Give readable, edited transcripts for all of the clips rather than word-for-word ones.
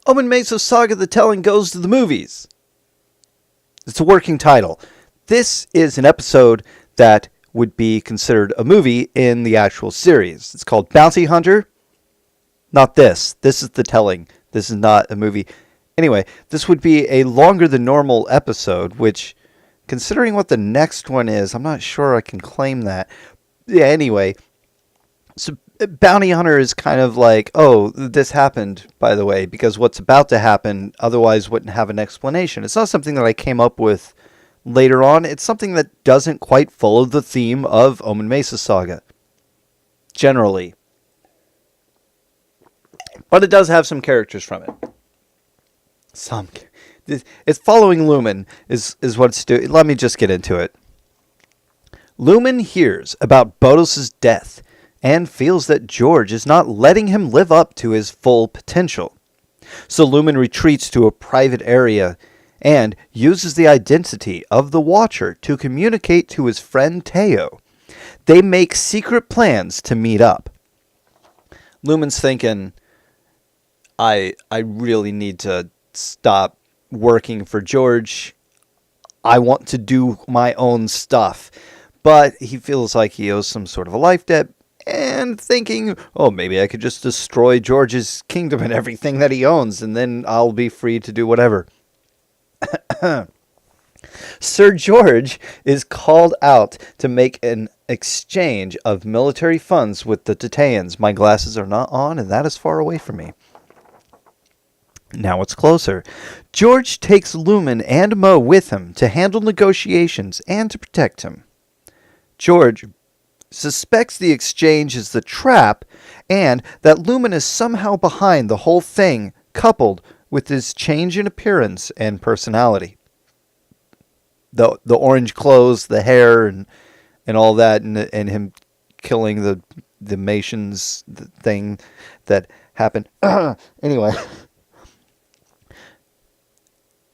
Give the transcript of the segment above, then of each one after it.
Omin Mesa Saga: The Telling Goes to the Movies. It's a working title. This is an episode that would be considered a movie in the actual series. It's called Bounty Hunter. Not this. This is The Telling. This is not a movie. Anyway, this would be a longer than normal episode, which, considering what the next one is, I'm not sure I can claim that. Yeah, anyway, so Bounty Hunter is kind of like, oh, this happened, by the way, because what's about to happen otherwise wouldn't have an explanation. It's not something that I came up with later on. It's something that doesn't quite follow the theme of Omin Mesa Saga, generally. But it does have some characters from it. It's following Lumin, is what it's doing. Let me just get into it. Lumin hears about Bodos' death and feels that George is not letting him live up to his full potential. So Lumin retreats to a private area and uses the identity of the Watcher to communicate to his friend Teo. They make secret plans to meet up. Lumin's thinking, I really need to stop working for George. I want to do my own stuff. But he feels like he owes some sort of a life debt, and thinking, oh, maybe I could just destroy George's kingdom and everything that he owns, and then I'll be free to do whatever. Sir George is called out to make an exchange of military funds with the Titans. My glasses are not on, and that is far away from me. Now it's closer. George takes Lumin and Mo with him to handle negotiations and to protect him. George suspects the exchange is the trap and that Lumin is somehow behind the whole thing, coupled with his change in appearance and personality. The orange clothes, the hair, and all that, and him killing the Masons thing that happened. Anyway.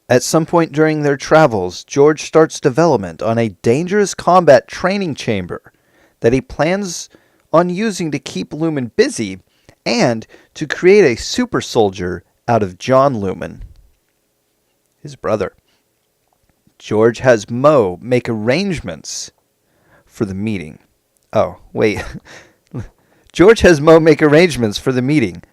At some point during their travels, George starts development on a dangerous combat training chamber that he plans on using to keep Lumin busy and to create a super soldier out of John Lumin, his brother. George has Mo make arrangements for the meeting. Oh, wait. George has Mo make arrangements for the meeting,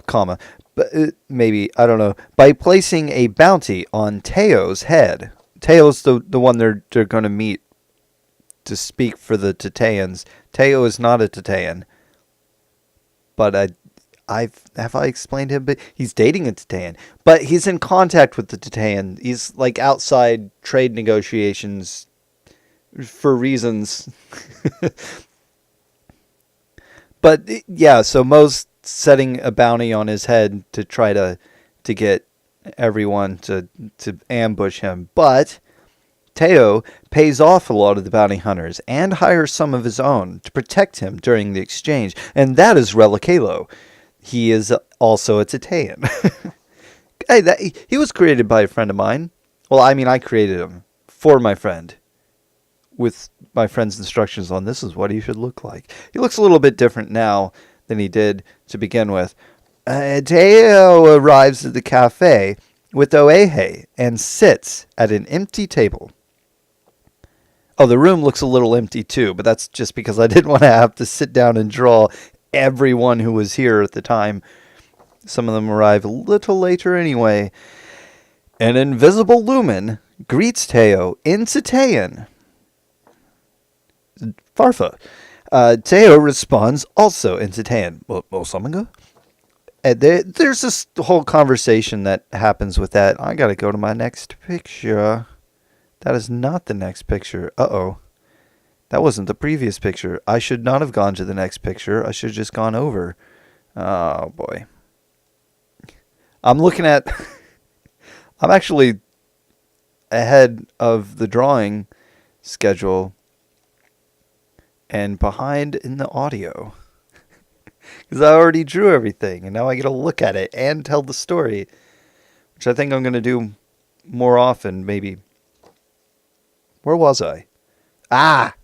comma, but maybe, I don't know, by placing a bounty on Teo's head. Teo's the one they're going to meet to speak for the Titans. Teo is not a Titan. But have I explained him? But he's dating a Titan. But he's in contact with the Titan. He's like outside trade negotiations for reasons. But yeah, so Mo's setting a bounty on his head to try to get everyone to ambush him. But Teo pays off a lot of the bounty hunters and hires some of his own to protect him during the exchange. And that is Relicalo. He is also a Titan. Hey, he was created by a friend of mine. Well, I mean, I created him for my friend with my friend's instructions on this is what he should look like. He looks a little bit different now than he did to begin with. Teo arrives at the cafe with Oehe and sits at an empty table. Oh, the room looks a little empty too, but that's just because I didn't want to have to sit down and draw everyone who was here at the time. Some of them arrive a little later anyway. An invisible Lumin greets Teo in Titean. Farfa. Teo responds also in Titean. Mosamanga? There's this whole conversation that happens with that. I gotta go to my next picture. That is not the next picture. Uh-oh. That wasn't the previous picture. I should not have gone to the next picture. I should have just gone over. Oh, boy. I'm looking at... I'm actually ahead of the drawing schedule and behind in the audio. Because I already drew everything, and now I get to look at it and tell the story, which I think I'm going to do more often, maybe. Where was I? Ah!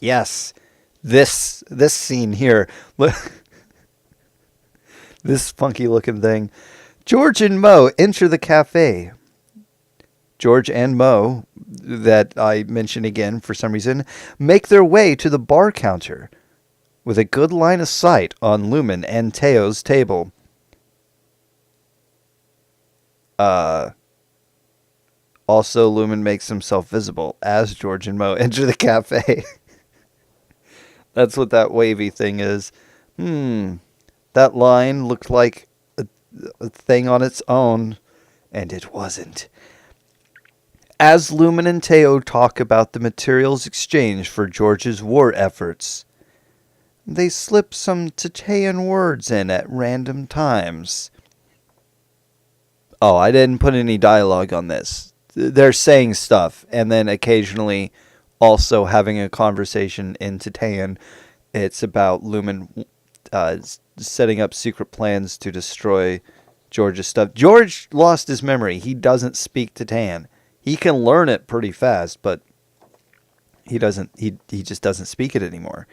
Yes. This scene here. Look. This funky looking thing. George and Mo enter the cafe. George and Mo, that I mentioned again for some reason, make their way to the bar counter with a good line of sight on Lumin and Teo's table. Also, Lumin makes himself visible as George and Mo enter the cafe. That's what that wavy thing is. That line looked like a thing on its own, and it wasn't. As Lumin and Teo talk about the materials exchanged for George's war efforts, they slip some Tataean words in at random times. Oh, I didn't put any dialogue on this. They're saying stuff, and then occasionally also having a conversation in Tataean. It's about Lumin setting up secret plans to destroy George's stuff. George lost his memory. He doesn't speak Tataean. He can learn it pretty fast, but he doesn't. He just doesn't speak it anymore.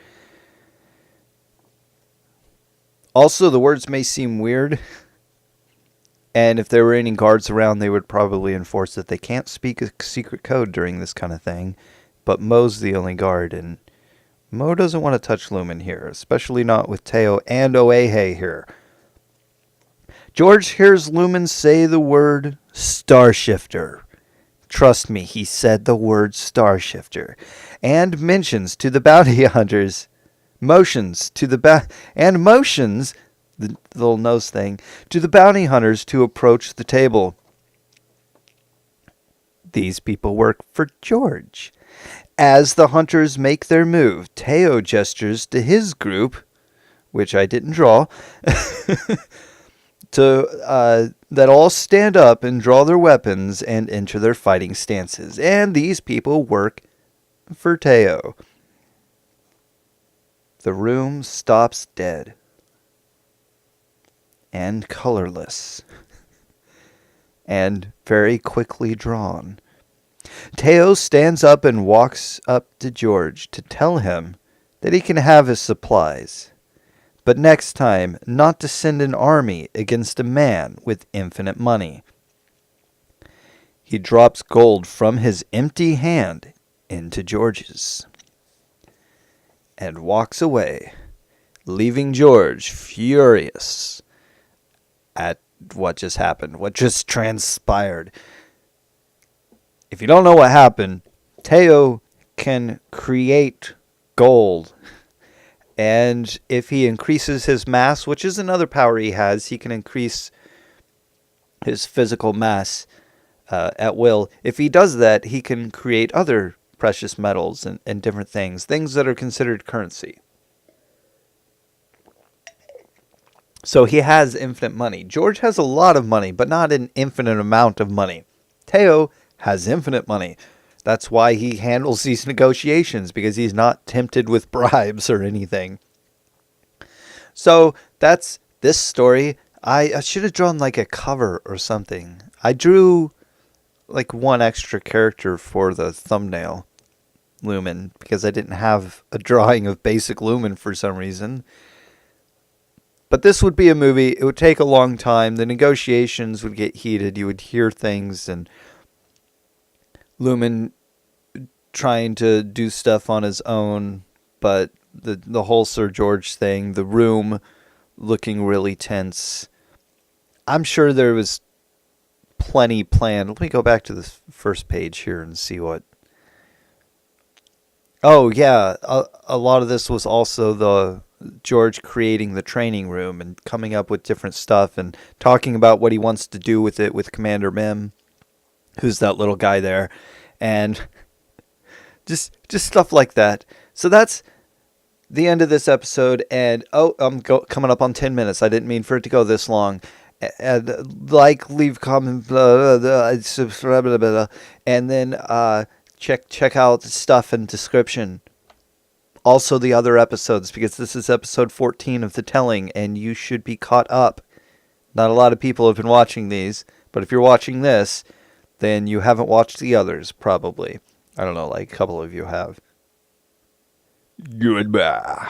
Also, the words may seem weird, and if there were any guards around, they would probably enforce that they can't speak a secret code during this kind of thing. But Mo's the only guard, and Mo doesn't want to touch Lumin here, especially not with Teo and Oehe here. George hears Lumin say the word Starshifter. Trust me, he said the word Starshifter, and mentions to the bounty hunters, motions, the little nose thing, to the bounty hunters to approach the table. These people work for George. As the hunters make their move, Teo gestures to his group, which I didn't draw, that all stand up and draw their weapons and enter their fighting stances. And these people work for Teo. The room stops dead and colorless and very quickly drawn. Teo stands up and walks up to George to tell him that he can have his supplies, but next time not to send an army against a man with infinite money. He drops gold from his empty hand into George's and walks away, leaving George furious at what just happened, what just transpired. If you don't know what happened, Teo can create gold. And if he increases his mass, which is another power he has, he can increase his physical mass at will. If he does that, he can create other precious metals and different things that are considered currency. So he has infinite money. George has a lot of money, but not an infinite amount of money. Teo has infinite money. That's why he handles these negotiations, because he's not tempted with bribes or anything. So that's this story. I should have drawn like a cover or something. I drew like one extra character for the thumbnail, Lumin, because I didn't have a drawing of basic Lumin for some reason. But this would be a movie. It would take a long time. The negotiations would get heated. You would hear things, and Lumin trying to do stuff on his own, but the whole Sir George thing, the room looking really tense. I'm sure there was plenty planned. Let me go back to the first page here and see what... Oh, yeah, a lot of this was also the George creating the training room and coming up with different stuff and talking about what he wants to do with it with Commander Mim, who's that little guy there, and just stuff like that. So that's the end of this episode, and I'm coming up on 10 minutes. I didn't mean for it to go this long. And leave comment, subscribe, and then check out the stuff in description. Also the other episodes, because this is episode 14 of The Telling, and you should be caught up. Not a lot of people have been watching these, but if you're watching this, then you haven't watched the others, probably. I don't know, like a couple of you have. Goodbye.